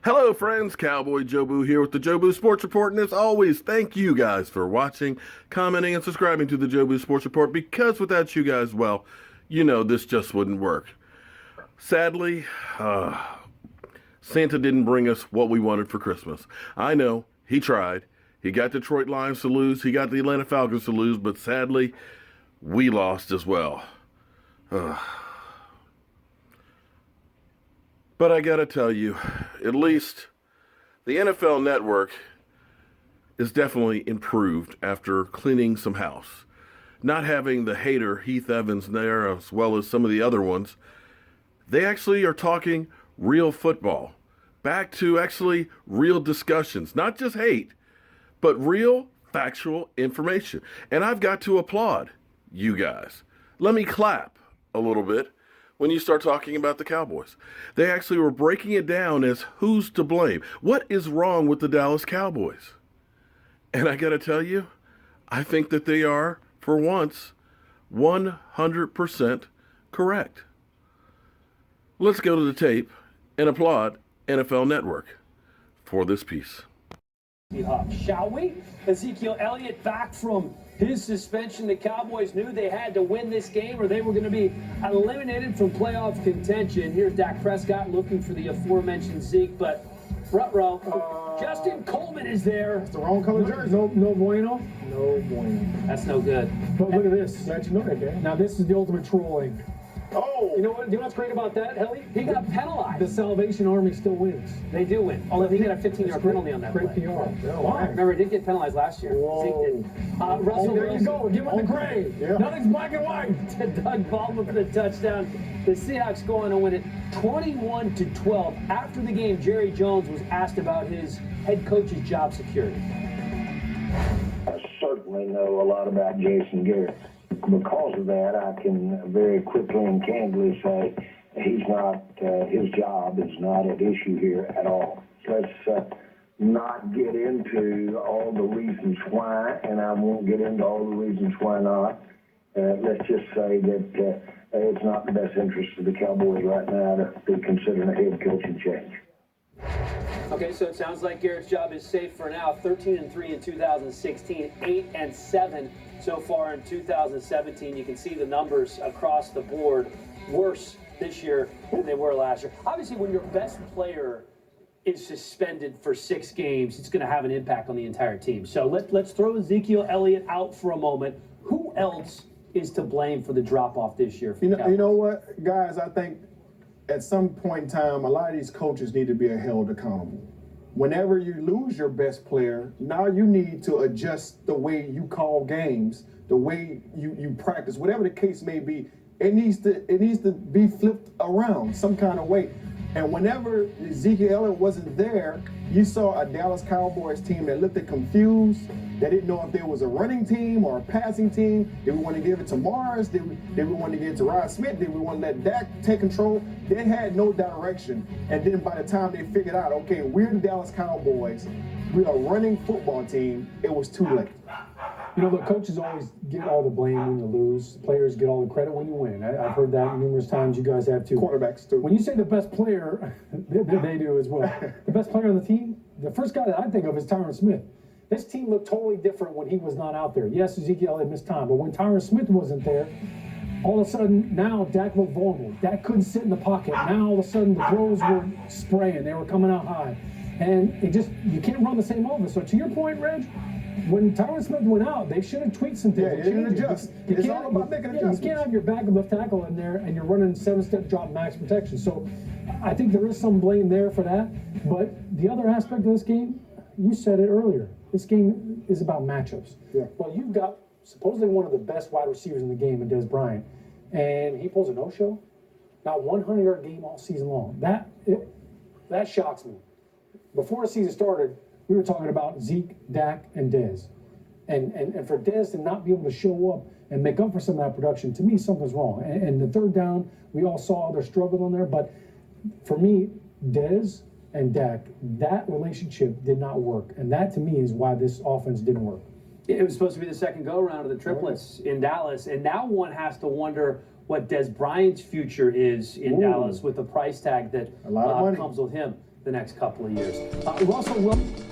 Hello friends, CowboyJobu here with the Jobu Sports Report, and as always, thank you guys for watching, commenting, and subscribing to the Jobu Sports Report, because without you guys, well, you know this just wouldn't work. Sadly, Santa didn't bring us what we wanted for Christmas. I know, he tried. He got Detroit Lions to lose, he got the Atlanta Falcons to lose, but sadly, we lost as well. But I gotta tell you, at least the NFL Network is definitely improved after cleaning some house. Not having the hater Heath Evans there, as well as some of the other ones, they actually are talking real football. Back to actually real discussions. Not just hate, but real factual information. And I've got to applaud you guys. Let me clap a little bit when you start talking about the Cowboys. They actually were breaking it down as who's to blame. What is wrong with the Dallas Cowboys? And I got to tell you, I think that they are, for once, 100% correct. Let's go to the tape and applaud NFL Network for this piece. Shall we? Ezekiel Elliott back from his suspension. The Cowboys knew they had to win this game or they were going to be eliminated from playoff contention. Here's Dak Prescott looking for the aforementioned Zeke, but Justin Coleman is there. It's the wrong color jersey. No bueno? No bueno. That's no good. But look at this. Glad you know that, Dan. Now, this is the ultimate trolling. Oh! You know what's great about that, Helly? He got penalized. The Salvation Army still wins. They do win. Although he got a 15-yard penalty on that Great play. PR. Why? Remember, he did get penalized last year. Whoa. Zeke did. Russell There you Wilson. go. Give him the gray. Yeah. Nothing's black and white. Doug Baldwin for the touchdown. The Seahawks go on to win it 21-12. After the game, Jerry Jones was asked about his head coach's job security. I certainly know a lot about Jason Garrett. Because of that, I can very quickly and candidly say he's not, his job is not at issue here at all. Let's not get into all the reasons why, and I won't get into all the reasons why not. Let's just say that it's not in the best interest of the Cowboys right now to be considering a head coaching change. Okay, so it sounds like Garrett's job is safe for now. 13-3 in 2016, 8-7 so far in 2017. You can see the numbers across the board worse this year than they were last year. Obviously, when your best player is suspended for 6 games, it's going to have an impact on the entire team. So let's throw Ezekiel Elliott out for a moment. Who else is to blame for the drop-off this year? For You know what, guys? I think at some point in time, a lot of these coaches need to be held accountable. Whenever you lose your best player, now you need to adjust the way you call games, the way you practice, whatever the case may be. It needs to be flipped around some kind of way. And whenever Ezekiel Elliott wasn't there, you saw a Dallas Cowboys team that looked confused. They didn't know if there was a running team or a passing team. Did we want to give it to Mars? Did we want to give it to Rod Smith? Did we want to let Dak take control? They had no direction. And then by the time they figured out, okay, we're the Dallas Cowboys, we're a running football team, it was too late. You know, the coaches always get all the blame when you lose. Players get all the credit when you win. I've heard that numerous times. You guys have too. Quarterbacks too. When you say the best player, they do as well. The best player on the team, the first guy that I think of is Tyron Smith. This team looked totally different when he was not out there. Yes, Ezekiel had missed time, but when Tyron Smith wasn't there, all of a sudden, now Dak looked vulnerable. Dak couldn't sit in the pocket. Now all of a sudden the throws were spraying. They were coming out high. And you can't run the same over. So to your point, Reg, when Tyron Smith went out, they should have tweaked some things. Yeah, they should adjust. It's all about making adjustments. You can't have your backup left tackle in there and you're running 7-step drop max protection. So I think there is some blame there for that. But the other aspect of this game, you said it earlier. This game is about matchups. Yeah. Well, you've got supposedly one of the best wide receivers in the game in Dez Bryant, and he pulls a no-show. Not 100-yard game all season long. That shocks me. Before the season started, we were talking about Zeke, Dak, and Dez. And for Dez to not be able to show up and make up for some of that production, to me, something's wrong. And the third down, we all saw their struggle on there. But for me, Dez and Dak, that relationship did not work. And that, to me, is why this offense didn't work. It was supposed to be the second go-around of the triplets in Dallas, and now one has to wonder what Dez Bryant's future is in Dallas with the price tag that A lot of money. comes with him. the next couple of years. Russell Wilson.